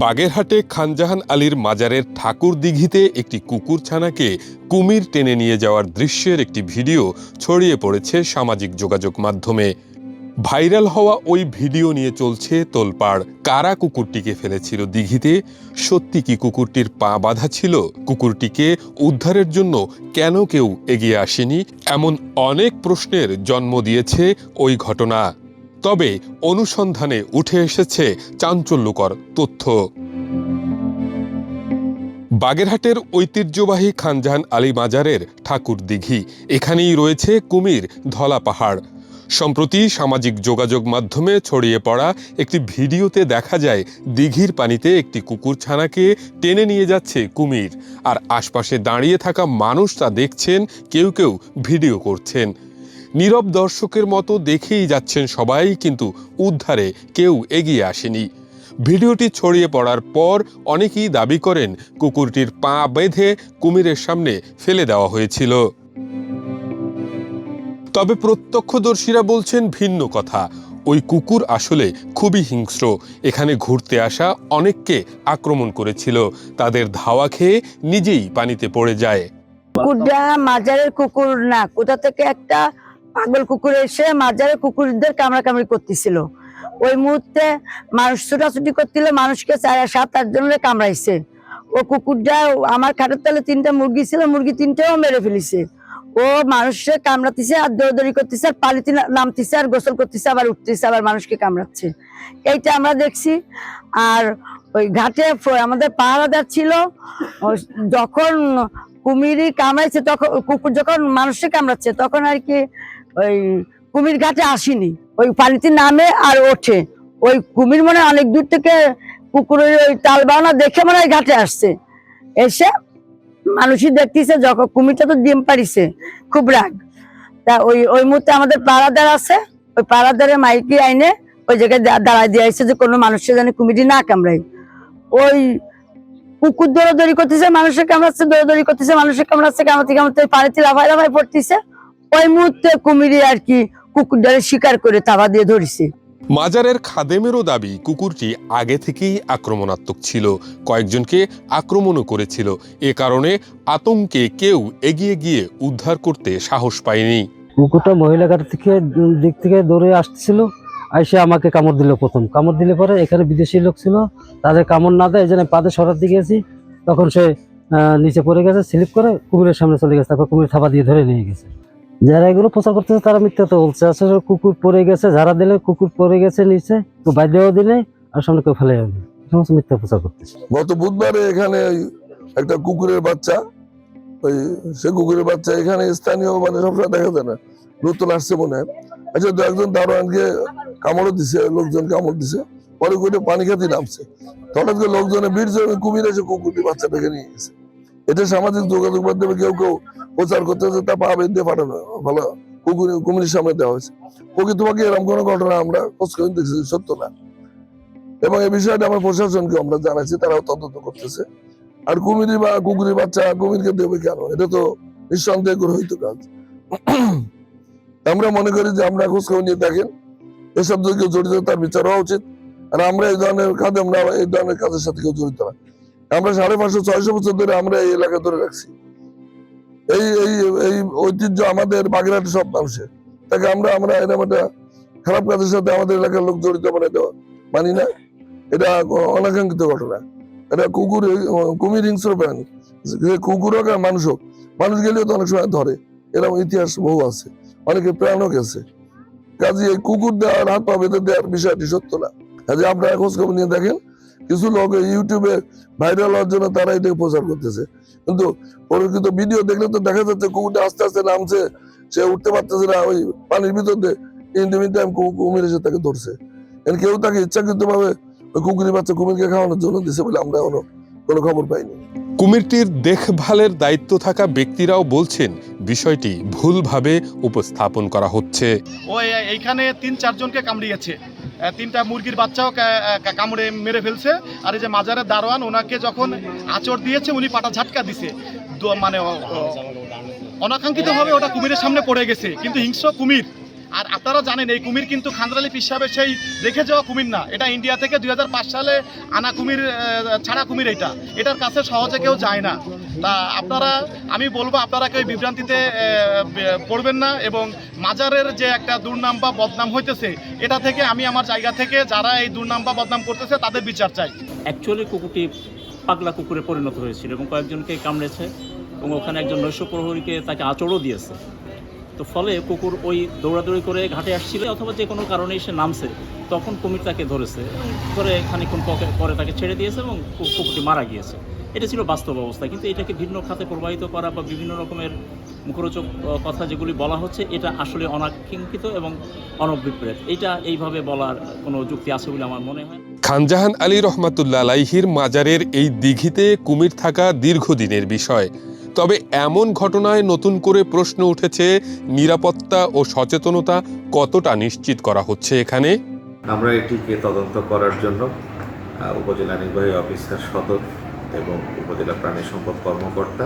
বাগেরহাটে খানজাহান আলীর মাজারের ঠাকুর দিঘিতে একটি কুকুরছানাকে কুমির টেনে নিয়ে যাওয়ার দৃশ্যের একটি ভিডিও ছড়িয়ে পড়েছে সামাজিক যোগাযোগ মাধ্যমে। ভাইরাল হওয়া ওই ভিডিও নিয়ে চলছে তোলপাড়। কারা কুকুরটিকে ফেলেছিল দিঘিতে? সত্যি কি কুকুরটির পা বাঁধা ছিল? কুকুরটিকে উদ্ধারের জন্য কেন কেউ এগিয়ে আসেনি? এমন অনেক প্রশ্নের জন্ম দিয়েছে ওই ঘটনা। তবে অনুসন্ধানে উঠে এসেছে চাঞ্চল্যকর তথ্য। বাগেরহাটের ঐতিহ্যবাহী খানজাহান আলী মাজারের ঠাকুর দিঘি, এখানেই রয়েছে কুমির ধলা পাহাড়। সম্প্রতি সামাজিক যোগাযোগ মাধ্যমে ছড়িয়ে পড়া একটি ভিডিওতে দেখা যায় দিঘির পানিতে একটি কুকুরছানাকে টেনে নিয়ে যাচ্ছে কুমির, আর আশপাশে দাঁড়িয়ে থাকা মানুষ তা দেখছেন, কেউ কেউ ভিডিও করছেন। নীরব দর্শকের মতো দেখেই যাচ্ছেন সবাই, কিন্তু উদ্ধারে কেউ এগিয়ে আসেনি। ভিডিওটি ছড়িয়ে পড়ার পর অনেকেই দাবি করেন কুকুরটির পা বেঁধে কুমিরের সামনে ফেলে দেওয়া হয়েছিল। তবে প্রত্যক্ষদর্শীরা বলছেন ভিন্ন কথা। ওই কুকুর আসলে খুবই হিংস্র। এখানে ঘুরতে আসা অনেককে আক্রমণ করেছিল। তাদের ধাওয়া খেয়ে নিজেই পানিতে পড়ে যায়। কুকুরটা মাজারের কুকুর না, কোথা থেকে একটা পাগল কুকুর এসে মাজারের কুকুরদের কামড়াকামড়ি করতেছিল। ওই মুহূর্তে মানুষ ছুটাছুটি করছিল, মানুষকে 7-8 জনের কামড়াইছে। ও কুকুরটা আমার খাটের তলে 3টা মুরগি ছিল, মুরগি 3টাও মেরে ফেলিছে। ও মানুষকে কামড়াতেছে আর দৌড়দৌড়ি করতেছে, আর পানিতে নামতেছে, আর গোসল করতেছে, আবার উঠতেছে, আবার মানুষকে কামড়াচ্ছে। এইটা আমরা দেখছি। আর ওই ঘাটে আমাদের পাহারাদার ছিল, যখন কুমিরই কামড়াইছে, তখন কুকুর যখন মানুষকে কামড়াচ্ছে তখন আর কি ওই কুমির ঘাটে আসেনি, ওই পানিতে নামে আর ওঠে। ওই কুমির মনে অনেক দূর থেকে কুকুরের ওই তাল বাওনা দেখে মনে হয় ঘাটে আসছে। এসে মানুষই দেখতেছে, যখন কুমিরটা তো ডিম পারিছে, খুব রাগ। তা ওই ওই মুহূর্তে আমাদের পাহারাদার আছে, ওই পাহারাদারের মাইকে আইনে ওই জায়গায় দাঁড়ায় দিয়ে আসছে যে কোনো মানুষকে যেন কুমিরটি না কামড়ায়। ওই কুকুর দৌড়াদৌড়ি করতেছে, মানুষের কামড়াচ্ছে, দৌড়াদৌড়ি করতেছে, মানুষের কামড়াচ্ছে, কামড়াতে কামড়াতে পানিতে লাফায় লাফায় পড়তেছে। ওই মুহূর্তে কুমিরে আর কি কুকুরটারে শিকার করে থাবা দিয়ে ধরেছে। মাজারের খাদেমেরও দাবি কুকুরটি আগে থেকেই আক্রমণাত্মক ছিল, কয়েকজনকে আক্রমণও করেছিল। এ কারণে আতঙ্কে কেউ এগিয়ে গিয়ে উদ্ধার করতে সাহস পায়নি। কুকুরটা মহিলা ঘাট থেকে দিক থেকে দৌড়ে আসছিল, আইসে আমাকে কামড় দিল। প্রথম কামড় দিলে পরে এখানে বিদেশি লোক ছিল, তাদের কামড় না দেয় এই জন্য পাদে সরাতে গিয়েছি, তখন সে নিচে পড়ে গেছে, স্লিপ করে কুকুরের সামনে চলে গেছে। তারপর কুমির থাবা দিয়ে ধরে নিয়ে গেছে। যারা এগুলো প্রচার করতেছে তারা মিথ্যা তো বলছে। আসলে কুকুর পড়ে গেছে, ঝাড়া দিলে কুকুর পড়ে গেছে নিচে, তো বাইরেও দিলে আর সামনে কেউ ফেলে যাবে, সমস্ত মিথ্যা প্রচার করতেছে। গত বুধবারে এখানে একটা কুকুরের বাচ্চা, সে কুকুরের বাচ্চা এখানে স্থানীয় মানে সবসময় দেখা যায় না, নতুন আসছে মনে হয়। আচ্ছা, একজন দারোয়ানকে কামড় দিছে, লোকজন কামড় দিছে, পরে করে পানি খেতে নামছে, হঠাৎ করে লোকজনের ভিড় জমে কুমির এসে কুকুরটি বাচ্চাটাকে নিয়ে গেছে। এটা সামাজিক যোগাযোগ মাধ্যমে কেউ কেউ প্রচার করতেছে, তা পা বেঁধে পাঠানো ভালো কুমিরের সামনে দেওয়া হয়েছে। প্রকৃতপক্ষে এরকম কোনো ঘটনা আমরা খোঁজ করে দেখছি সত্য না, এবং এই বিষয়টা আমরা প্রশাসনকে আমরা জানাচ্ছি, তারাও তদন্ত করতেছে। আর কুমিরি বা কুকুরের বাচ্চা কুমিরকে দেবে কেন? এটা তো নিঃসন্দেহ গৃহীত কাজ। আমরা মনে করি যে আমরা খোঁজ খবর নিয়ে দেখেন, এসব যদি কেউ জড়িত তার বিচার হওয়া উচিত। আর আমরা এই ধরনের কাজে, আমরা এই ধরনের কাজের সাথে কেউ জড়িত না। আমরা 550-600 বছর ধরে আমরা এই এলাকা ধরে রাখছি। এই এই এই ঐতিহ্য আমাদের বাগেরহাটের সব মানুষের। তাকে আমরা এরকম একটা খারাপ কাজের সাথে আমাদের এলাকার লোক জড়িত মানে দেওয়া মানি না। এটা অনাকাঙ্ক্ষিত ঘটনা। এটা কুমির হিংস্র প্রাণী, কুকুর হোক আর মানুষ হোক, মানুষ গেলেও তো অনেক সময় ধরে, এরকম ইতিহাস বহু আছে, অনেকে প্রাণও গেছে। কাজে এই কুকুর দেওয়ার, হাত পা বেঁধে দেওয়ার বিষয়টি সত্য না। কাজে আপনারা খোঁজ খবর নিয়ে দেখেন। কিছু লোক ইউটিউবে ভাইরাল হওয়ার জন্য তারা এটাকে প্রচার করতেছে, কিন্তু প্রকৃত ভিডিও দেখলে তো দেখা যাচ্ছে কুকুরটা আস্তে আস্তে নামছে, সে উঠতে পারতেছে না, ওই পানির ভিতর দিয়ে কুমির এসে তাকে ধরছে। কেউ তাকে ইচ্ছাকৃত ভাবে ওই কুকুরের বাচ্চা কুমিরকে খাওয়ানোর জন্য দিছে বলে আমরা কোনো খবর পাইনি। কুমিরটির দেখভালের দায়িত্ব থাকা ব্যক্তিরাও বলছেন বিষয়টি ভুলভাবে উপস্থাপন করা হচ্ছে। ওই এইখানে 3-4 জনকে কামড়িয়েছে, 3টা মুরগির বাচ্চাও কামড়ে মেরে ফেলছে। আর এই যে মাজারের দারোয়ান, ওনাকে যখন আঁচড় দিয়েছে উনি পাটা ঝাটকা দিছে, মানে অনাকাঙ্ক্ষিতভাবে ওটা কুমিরের সামনে পড়ে গেছে। কিন্তু হিংস্র কুমির আর আপনারা জানেন এই কুমির কিন্তু খান্দারালি পীর সাহেবের সেই রেখে যাওয়া কুমির না, এটা ইন্ডিয়া থেকে 2005 সালে আনা কুমির, ছাড়া কুমির। এটার কাছে সহজে কেউ যায় না। তা আপনারা, আমি বলবো আপনারা কেউ বিভ্রান্তিতে পড়বেন না, এবং মাজারের যে একটা দুর্নাম বা বদনাম হইতেছে, এটা থেকে আমি আমার জায়গা থেকে যারা এই দুর্নাম বা বদনাম করতেছে তাদের বিচার চাই। অ্যাকচুয়ালি কুকুরটি পাগলা কুকুরে পরিণত হয়েছিল এবং কয়েকজনকে কামড়েছে, এবং ওখানে একজন নৈশ প্রহরীকে তাকে আঁচড়ও দিয়েছে। তো ফলে কুকুর ওই দৌড়াদৌড়ি করে ঘাটে আসছিল, অথবা যে কোনো কারণে সে নামছে, তখন কুমির তাকে ধরেছে, ধরে খানিকক্ষণ পরে তাকে ছেড়ে দিয়েছে এবং কুকুরটি মারা গিয়েছে। এটা ছিল বাস্তব অবস্থা। কিন্তু এটাকে ভিন্ন খাতে প্রবাহিত করা বা বিভিন্ন রকমের মুখরোচক কথা যেগুলি বলা হচ্ছে, এটা আসলে অনাকাঙ্ক্ষিত এবং অনভিপ্রেত। এটা এইভাবে বলার কোনো যুক্তি আছে বলে আমার মনে হয়। খানজাহান আলী রহমাতুল্লাহ আলাইহির মাজারের এই দিঘিতে কুমির থাকা দীর্ঘদিনের বিষয়। তবে এমন ঘটনায় নতুন করে প্রশ্ন উঠেছে, নিরাপত্তা ও সচেতনতা কতটা নিশ্চিত করা হচ্ছে এখানে। আমরা এটিকে তদন্ত করার জন্য উপজেলা নির্বাহী অফিসার সদর এবং উপজেলা প্রাণী সম্পদ কর্মকর্তা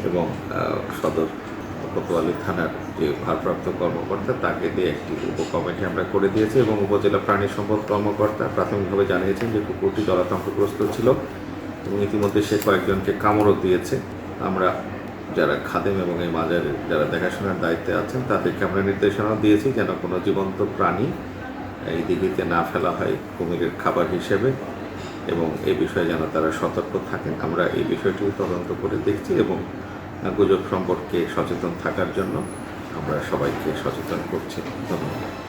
এবং সদর কোতোয়ালি থানার যে ভারপ্রাপ্ত কর্মকর্তা, তাকে দিয়ে একটি উপকমিটি আমরা করে দিয়েছি, এবং উপজেলা প্রাণী সম্পদ কর্মকর্তা প্রাথমিকভাবে জানিয়েছেন যে কুকুরটি জলাতঙ্কগ্রস্ত ছিল এবং ইতিমধ্যে সে কয়েকজনকে কামড়ও দিয়েছে। আমরা যারা খাদেম এবং এই মাজারের যারা দেখাশোনার দায়িত্বে আছেন তাদেরকে আমরা নির্দেশনা দিয়েছি যেন কোনো জীবন্ত প্রাণী এই দিঘিতে না ফেলা হয় কুমিরের খাবার হিসেবে, এবং এই বিষয়ে যেন তারা সতর্ক থাকেন। আমরা এই বিষয়টি তদন্ত করে দেখছি এবং গুজব সম্পর্কে সচেতন থাকার জন্য আমরা সবাইকে সচেতন করছি। ধন্যবাদ।